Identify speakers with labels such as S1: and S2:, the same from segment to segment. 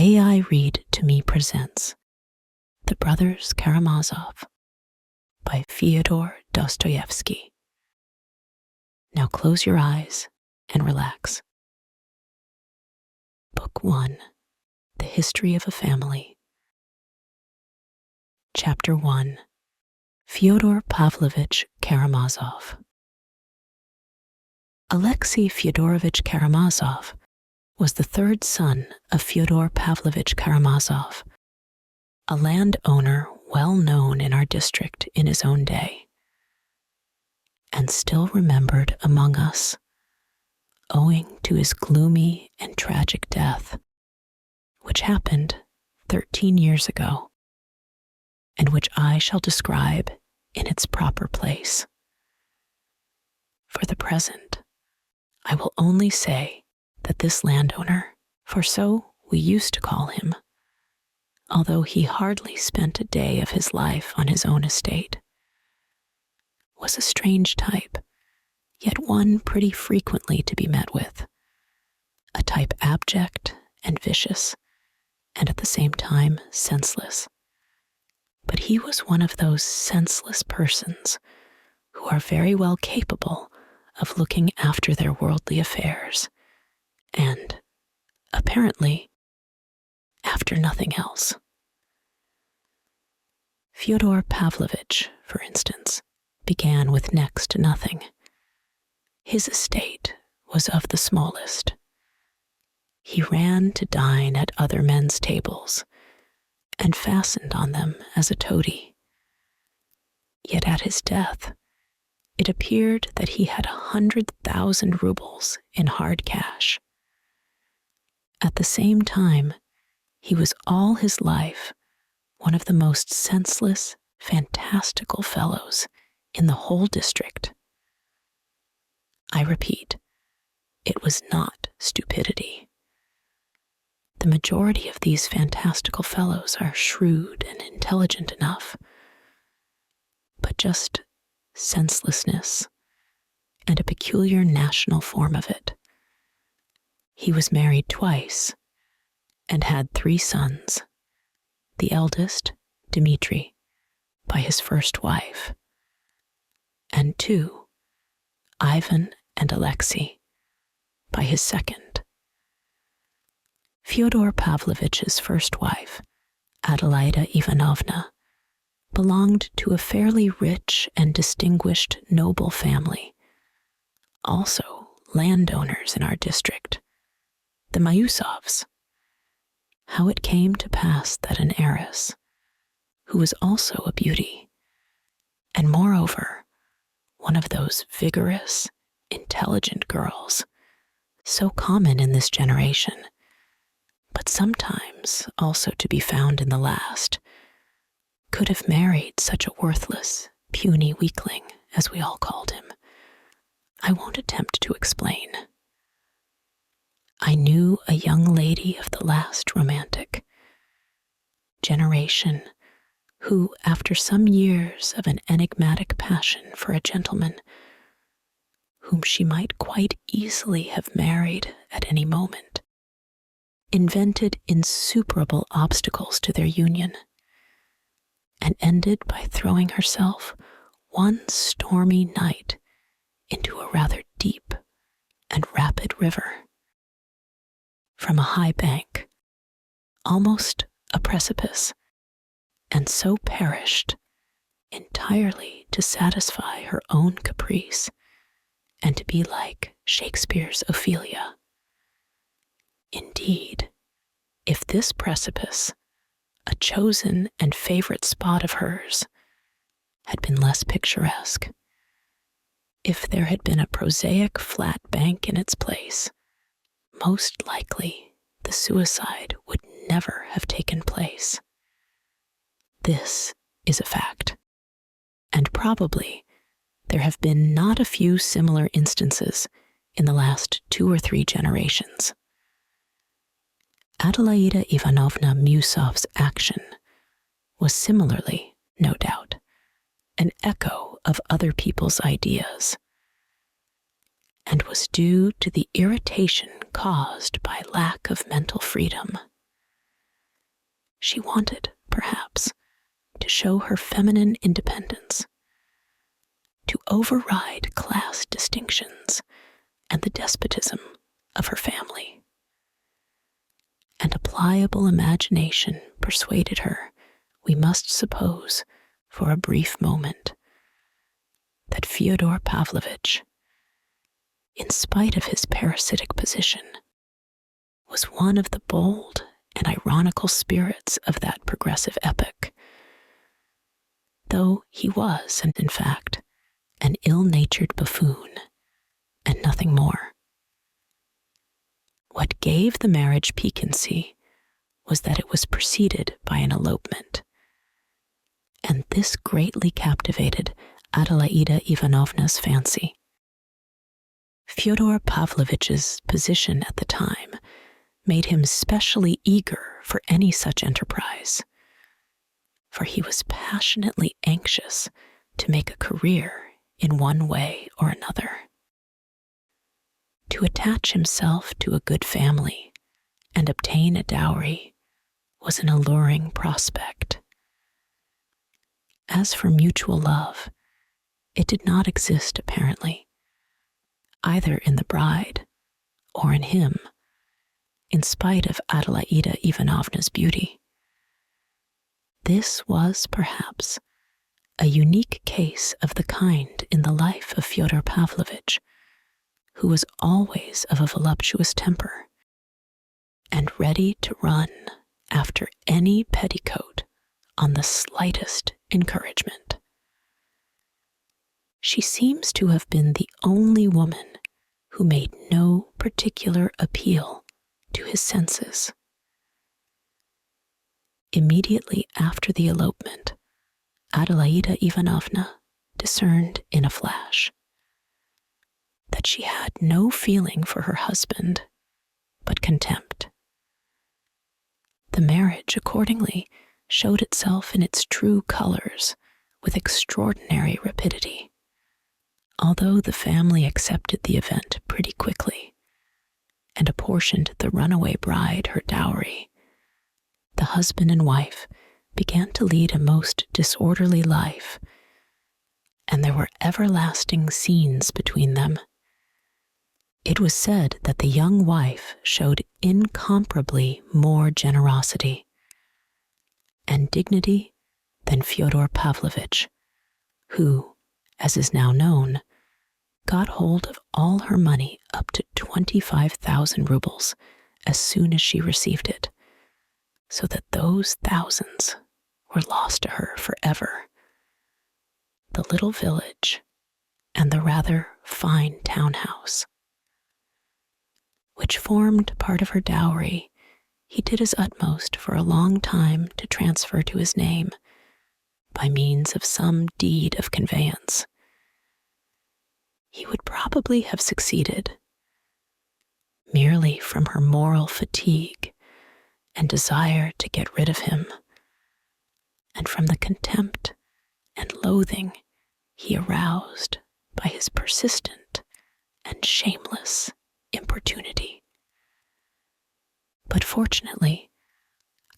S1: AI Read to Me presents The Brothers Karamazov by Fyodor Dostoevsky. Now close your eyes and relax. Book 1, The History of a Family. Chapter 1, Fyodor Pavlovich Karamazov. Alexei Fyodorovich Karamazov was the third son of Fyodor Pavlovich Karamazov, a landowner well known in our district in his own day, and still remembered among us, owing to his gloomy and tragic death, which happened 13 years ago, and which I shall describe in its proper place. For the present, I will only say that this landowner, for so we used to call him, although he hardly spent a day of his life on his own estate, was a strange type, yet one pretty frequently to be met with, a type abject and vicious, and at the same time senseless. But he was one of those senseless persons who are very well capable of looking after their worldly affairs, and, apparently, after nothing else. Fyodor Pavlovich, for instance, began with next to nothing. His estate was of the smallest. He ran to dine at other men's tables and fastened on them as a toady. Yet at his death, it appeared that he had 100,000 rubles in hard cash. At the same time, he was all his life one of the most senseless, fantastical fellows in the whole district. I repeat, it was not stupidity. The majority of these fantastical fellows are shrewd and intelligent enough, but just senselessness and a peculiar national form of it. He was married twice and had 3 sons, the eldest, Dmitri, by his first wife, and 2, Ivan and Alexei, by his second. Fyodor Pavlovich's first wife, Adelaida Ivanovna, belonged to a fairly rich and distinguished noble family, also landowners in our district, the Musovs. How it came to pass that an heiress, who was also a beauty, and moreover, one of those vigorous, intelligent girls, so common in this generation, but sometimes also to be found in the last, could have married such a worthless, puny weakling, as we all called him, I won't attempt to explain. I knew a young lady of the last romantic generation who, after some years of an enigmatic passion for a gentleman, whom she might quite easily have married at any moment, invented insuperable obstacles to their union, and ended by throwing herself one stormy night into a rather deep and rapid river from a high bank, almost a precipice, and so perished entirely to satisfy her own caprice and to be like Shakespeare's Ophelia. Indeed, if this precipice, a chosen and favorite spot of hers, had been less picturesque, if there had been a prosaic flat bank in its place, most likely the suicide would never have taken place. This is a fact, and probably there have been not a few similar instances in the last 2 or 3 generations. Adelaida Ivanovna Musov's action was similarly, no doubt, an echo of other people's ideas, and was due to the irritation caused by lack of mental freedom. She wanted, perhaps, to show her feminine independence, to override class distinctions and the despotism of her family. And a pliable imagination persuaded her, we must suppose, for a brief moment, that Fyodor Pavlovitch, in spite of his parasitic position, was one of the bold and ironical spirits of that progressive epoch, though he was, and in fact, an ill-natured buffoon, and nothing more. What gave the marriage piquancy was that it was preceded by an elopement, and this greatly captivated Adelaida Ivanovna's fancy. Fyodor Pavlovitch's position at the time made him specially eager for any such enterprise, for he was passionately anxious to make a career in one way or another. To attach himself to a good family and obtain a dowry was an alluring prospect. As for mutual love, it did not exist apparently, either in the bride or in him, in spite of Adelaida Ivanovna's beauty. This was, perhaps, a unique case of the kind in the life of Fyodor Pavlovitch, who was always of a voluptuous temper and ready to run after any petticoat on the slightest encouragement. She seems to have been the only woman who made no particular appeal to his senses. Immediately after the elopement, Adelaida Ivanovna discerned in a flash that she had no feeling for her husband but contempt. The marriage, accordingly, showed itself in its true colors with extraordinary rapidity. Although the family accepted the event pretty quickly and apportioned the runaway bride her dowry, the husband and wife began to lead a most disorderly life, and there were everlasting scenes between them. It was said that the young wife showed incomparably more generosity and dignity than Fyodor Pavlovitch, who, as is now known, got hold of all her money up to 25,000 rubles as soon as she received it, so that those thousands were lost to her forever. The little village and the rather fine townhouse, which formed part of her dowry, he did his utmost for a long time to transfer to his name by means of some deed of conveyance. He would probably have succeeded, merely from her moral fatigue and desire to get rid of him, and from the contempt and loathing he aroused by his persistent and shameless importunity. But fortunately,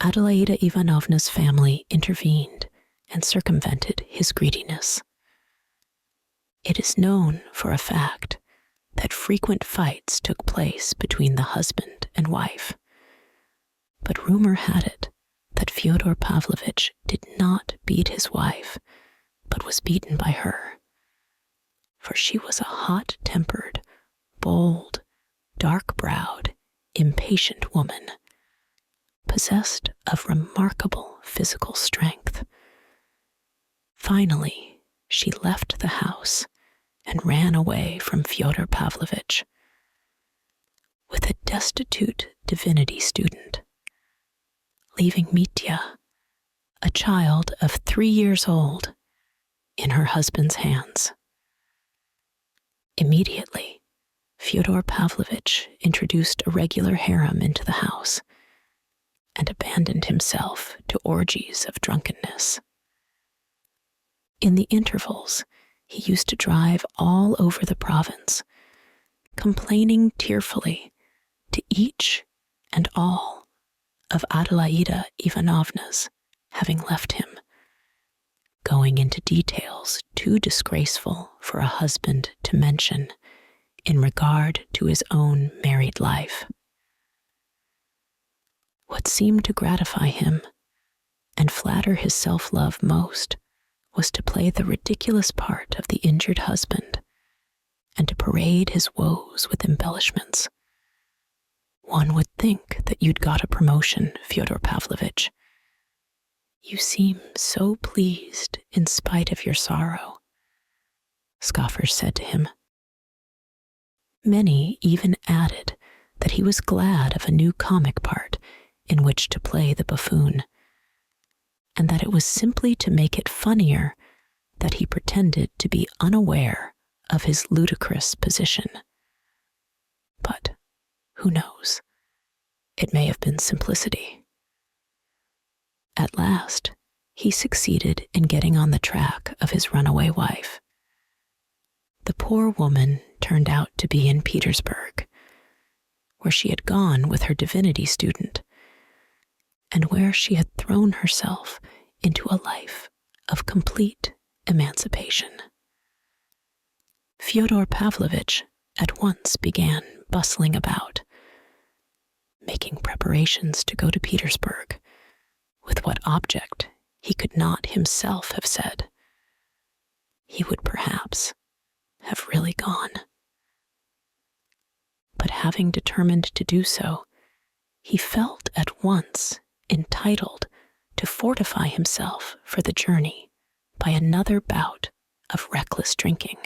S1: Adelaida Ivanovna's family intervened and circumvented his greediness. It is known for a fact that frequent fights took place between the husband and wife, but rumor had it that Fyodor Pavlovitch did not beat his wife, but was beaten by her, for she was a hot-tempered, bold, dark-browed, impatient woman, possessed of remarkable physical strength. Finally, she left the house and ran away from Fyodor Pavlovitch with a destitute divinity student, leaving Mitya, a child of 3 years old, in her husband's hands. Immediately, Fyodor Pavlovitch introduced a regular harem into the house and abandoned himself to orgies of drunkenness. In the intervals, he used to drive all over the province, complaining tearfully to each and all of Adelaida Ivanovna's having left him, going into details too disgraceful for a husband to mention in regard to his own married life. What seemed to gratify him and flatter his self-love most was to play the ridiculous part of the injured husband and to parade his woes with embellishments. One would think that you'd got a promotion, Fyodor Pavlovitch. You seem so pleased in spite of your sorrow, scoffers said to him. Many even added that he was glad of a new comic part in which to play the buffoon, and that it was simply to make it funnier that he pretended to be unaware of his ludicrous position. But who knows? It may have been simplicity. At last, he succeeded in getting on the track of his runaway wife. The poor woman turned out to be in Petersburg, where she had gone with her divinity student, and where she had thrown herself into a life of complete emancipation. Fyodor Pavlovitch at once began bustling about, making preparations to go to Petersburg, with what object he could not himself have said. He would perhaps have really gone. But having determined to do so, he felt at once entitled to fortify himself for the journey by another bout of reckless drinking.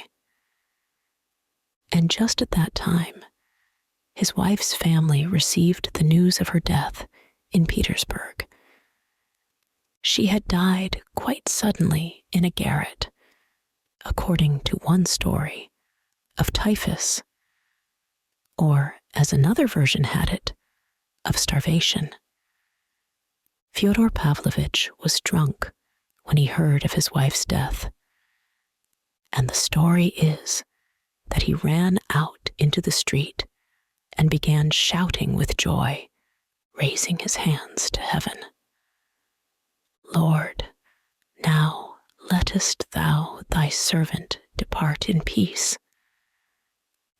S1: And just at that time, his wife's family received the news of her death in Petersburg. She had died quite suddenly in a garret, according to one story, of typhus, or, as another version had it, of starvation. Fyodor Pavlovitch was drunk when he heard of his wife's death, and the story is that he ran out into the street and began shouting with joy, raising his hands to heaven. Lord, now lettest thou thy servant depart in peace.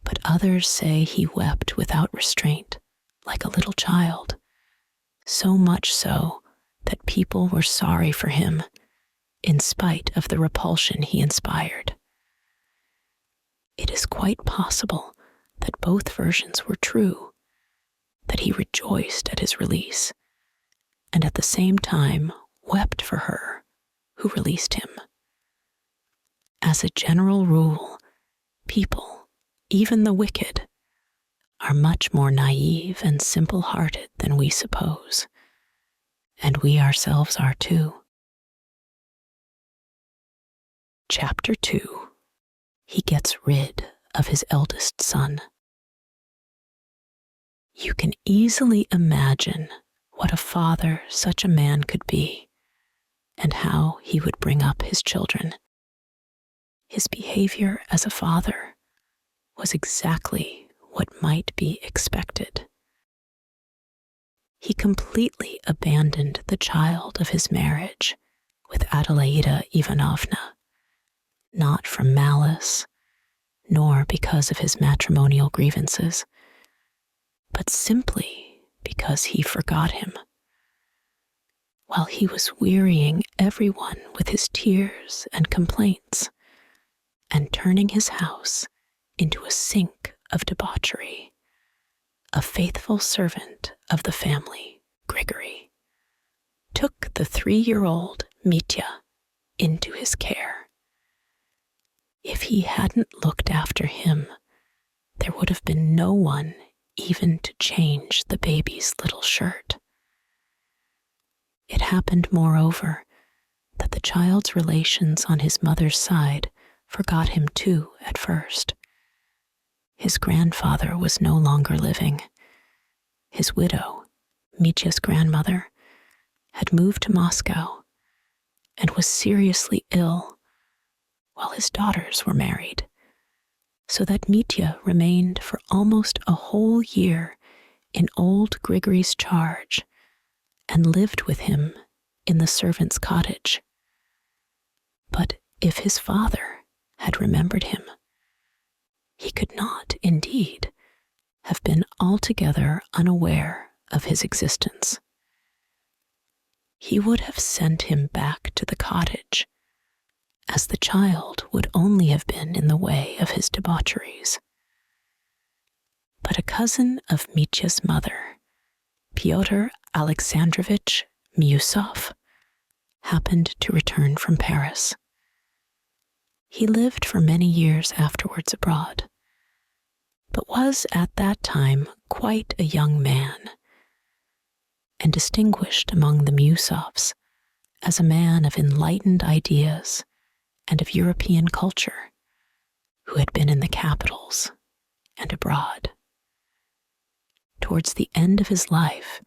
S1: But others say he wept without restraint, like a little child, so much so that people were sorry for him, in spite of the repulsion he inspired. It is quite possible that both versions were true, that he rejoiced at his release, and at the same time wept for her who released him. As a general rule, people, even the wicked, are much more naive and simple-hearted than we suppose, and we ourselves are too. Chapter 2. He gets rid of his eldest son. You can easily imagine what a father such a man could be, and how he would bring up his children. His behavior as a father was exactly what might be expected. He completely abandoned the child of his marriage with Adelaida Ivanovna, not from malice, nor because of his matrimonial grievances, but simply because he forgot him. While he was wearying everyone with his tears and complaints, and turning his house into a sink of debauchery, a faithful servant of the family, Grigory, took the 3-year-old Mitya into his care. If he hadn't looked after him, there would have been no one even to change the baby's little shirt. It happened, moreover, that the child's relations on his mother's side forgot him too at first. His grandfather was no longer living. His widow, Mitya's grandmother, had moved to Moscow and was seriously ill, while his daughters were married, so that Mitya remained for almost a whole year in old Grigory's charge and lived with him in the servant's cottage. But if his father had remembered him, he could not, indeed, have been altogether unaware of his existence. He would have sent him back to the cottage, as the child would only have been in the way of his debaucheries. But a cousin of Mitya's mother, Pyotr Alexandrovich Miusov, happened to return from Paris. He lived for many years afterwards abroad, but was at that time quite a young man, and distinguished among the Miusovs as a man of enlightened ideas and of European culture, who had been in the capitals and abroad. Towards the end of his life,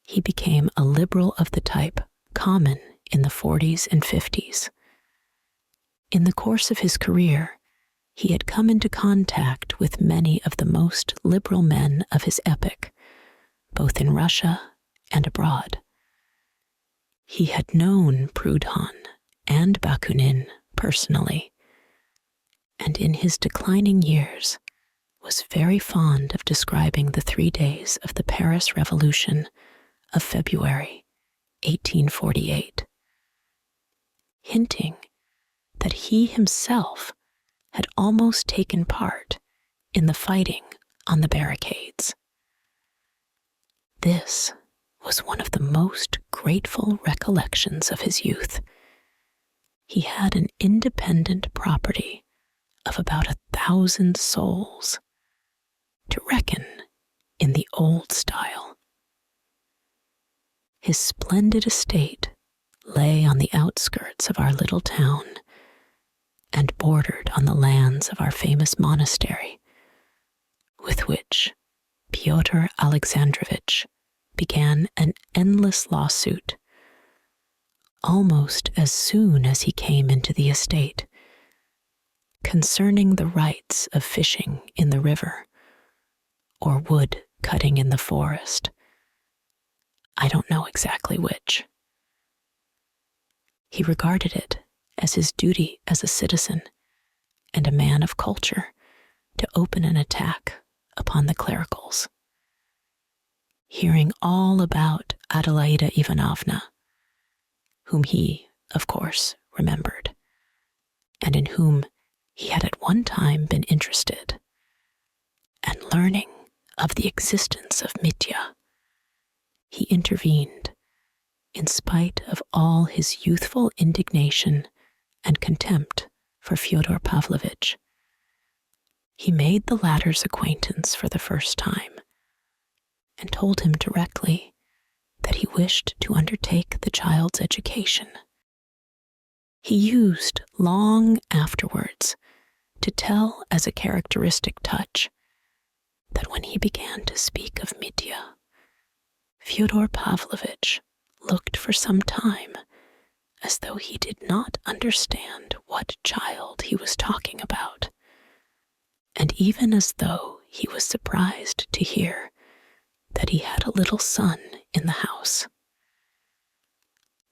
S1: he became a liberal of the type common in the 40s and 50s. In the course of his career, he had come into contact with many of the most liberal men of his epoch, both in Russia and abroad. He had known Proudhon and Bakunin personally, and in his declining years was very fond of describing the 3 days of the Paris Revolution of February 1848, hinting that he himself had almost taken part in the fighting on the barricades. This was one of the most grateful recollections of his youth. He had an independent property of about 1,000 souls, to reckon in the old style. His splendid estate lay on the outskirts of our little town and bordered on the lands of our famous monastery, with which Pyotr Alexandrovich began an endless lawsuit almost as soon as he came into the estate, concerning the rights of fishing in the river or wood cutting in the forest. I don't know exactly which. He regarded it as his duty as a citizen and a man of culture to open an attack upon the clericals. Hearing all about Adelaida Ivanovna, whom he, of course, remembered, and in whom he had at one time been interested, and learning of the existence of Mitya, he intervened in spite of all his youthful indignation and contempt for Fyodor Pavlovitch. He made the latter's acquaintance for the first time and told him directly that he wished to undertake the child's education. He used long afterwards to tell as a characteristic touch that when he began to speak of Mitya, Fyodor Pavlovitch looked for some time as though he did not understand what child he was talking about, and even as though he was surprised to hear that he had a little son in the house.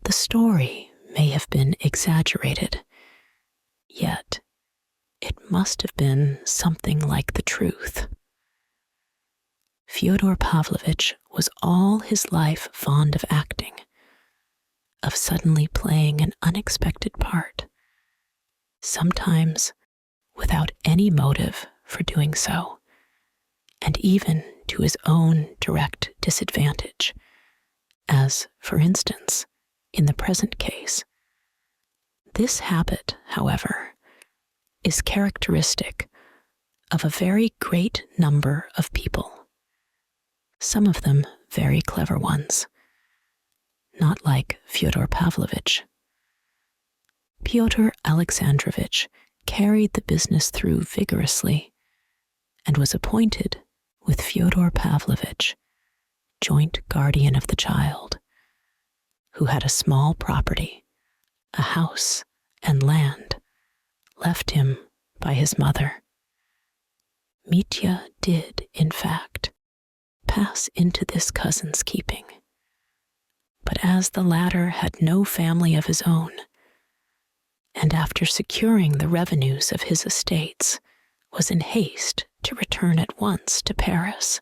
S1: The story may have been exaggerated, yet it must have been something like the truth. Fyodor Pavlovitch was all his life fond of acting, of suddenly playing an unexpected part, sometimes without any motive for doing so, and even to his own direct disadvantage, as, for instance, in the present case. This habit, however, is characteristic of a very great number of people, some of them very clever ones, not like Fyodor Pavlovitch. Pyotr Alexandrovich carried the business through vigorously and was appointed with Fyodor Pavlovitch joint guardian of the child, who had a small property, a house and land, left him by his mother. Mitya did, in fact, pass into this cousin's keeping, as the latter had no family of his own, and after securing the revenues of his estates, was in haste to return at once to Paris,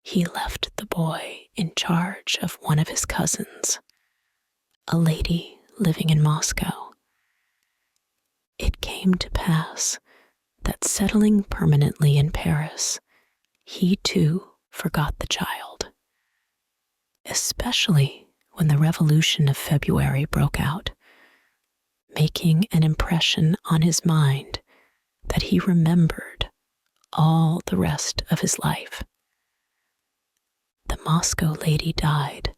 S1: he left the boy in charge of one of his cousins, a lady living in Moscow. It came to pass that settling permanently in Paris, he too forgot the child, especially when the Revolution of February broke out, making an impression on his mind that he remembered all the rest of his life. The Moscow lady died,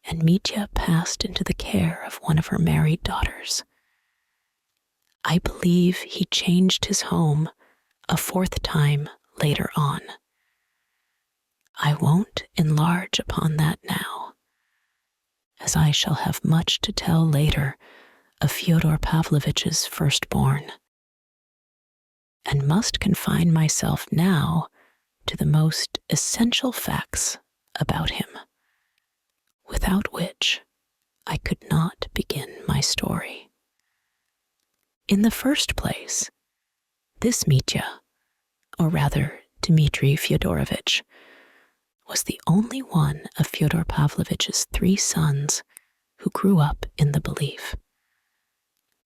S1: and Mitya passed into the care of one of her married daughters. I believe he changed his home a fourth time later on. I won't enlarge upon that now, as I shall have much to tell later of Fyodor Pavlovitch's firstborn, and must confine myself now to the most essential facts about him, without which I could not begin my story. In the first place, this Mitya, or rather Dmitri Fyodorovitch, was the only one of Fyodor Pavlovitch's 3 sons who grew up in the belief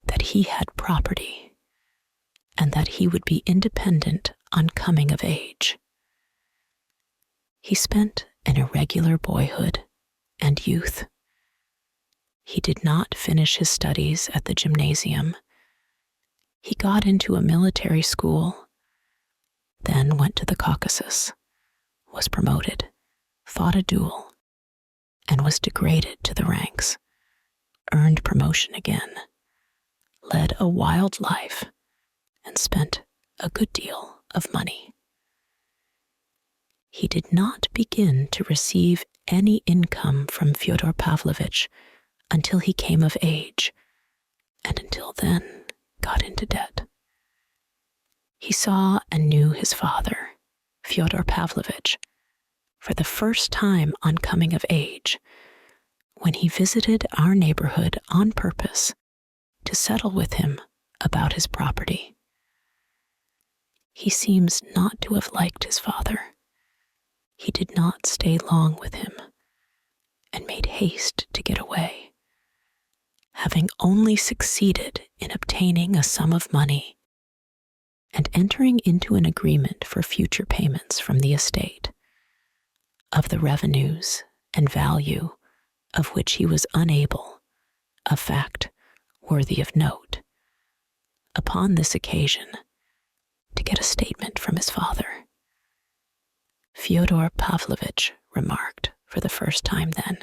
S1: that he had property and that he would be independent on coming of age. He spent an irregular boyhood and youth. He did not finish his studies at the gymnasium. He got into a military school, then went to the Caucasus, was promoted, fought a duel, and was degraded to the ranks, earned promotion again, led a wild life, and spent a good deal of money. He did not begin to receive any income from Fyodor Pavlovitch until he came of age, and until then got into debt. He saw and knew his father, Fyodor Pavlovitch, for the first time on coming of age, when he visited our neighborhood on purpose to settle with him about his property. He seems not to have liked his father. He did not stay long with him, and made haste to get away, having only succeeded in obtaining a sum of money and entering into an agreement for future payments from the estate, of the revenues and value of which he was unable, a fact worthy of note, upon this occasion, to get a statement from his father. Fyodor Pavlovitch remarked for the first time then,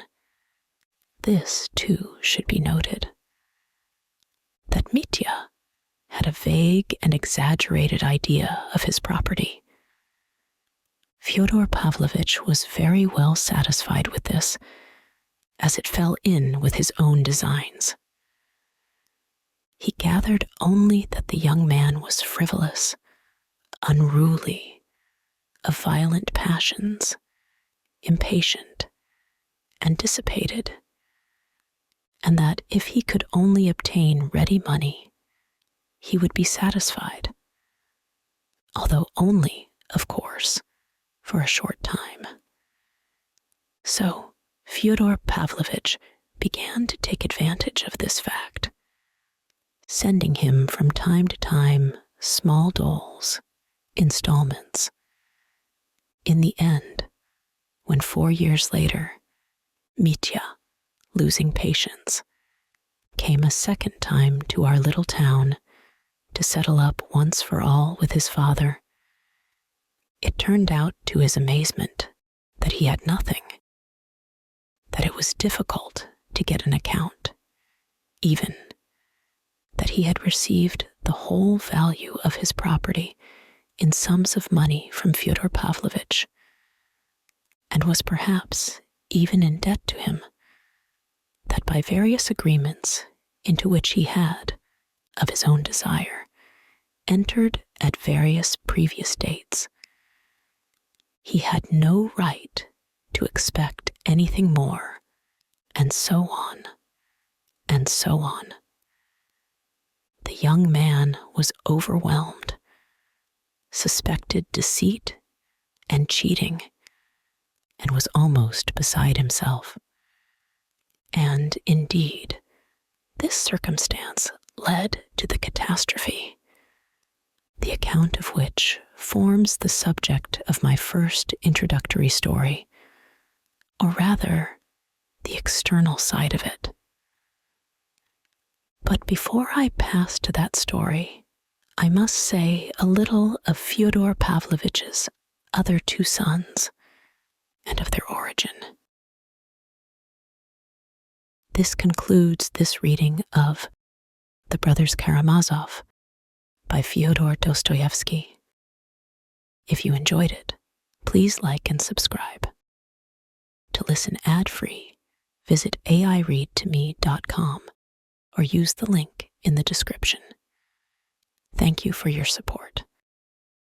S1: this too should be noted, that Mitya had a vague and exaggerated idea of his property. Fyodor Pavlovitch was very well satisfied with this, as it fell in with his own designs. He gathered only that the young man was frivolous, unruly, of violent passions, impatient, and dissipated, and that if he could only obtain ready money, he would be satisfied, although only, of course, for a short time. So Fyodor Pavlovitch began to take advantage of this fact, sending him from time to time small doles, installments. In the end, when 4 years later, Mitya, losing patience, came a second time to our little town to settle up once for all with his father, it turned out to his amazement that he had nothing, that it was difficult to get an account, even that he had received the whole value of his property in sums of money from Fyodor Pavlovitch, and was perhaps even in debt to him, that by various agreements into which he had, of his own desire, entered at various previous dates, he had no right to expect anything more and so on, and so on. The young man was overwhelmed, suspected deceit and cheating, and was almost beside himself. And indeed, this circumstance led to the catastrophe, the account of which forms the subject of my first introductory story, or rather, the external side of it. But before I pass to that story, I must say a little of Fyodor Pavlovich's other two sons and of their origin. This concludes this reading of The Brothers Karamazov by Fyodor Dostoevsky. If you enjoyed it, please like and subscribe. To listen ad-free, visit aireadtome.com or use the link in the description. Thank you for your support.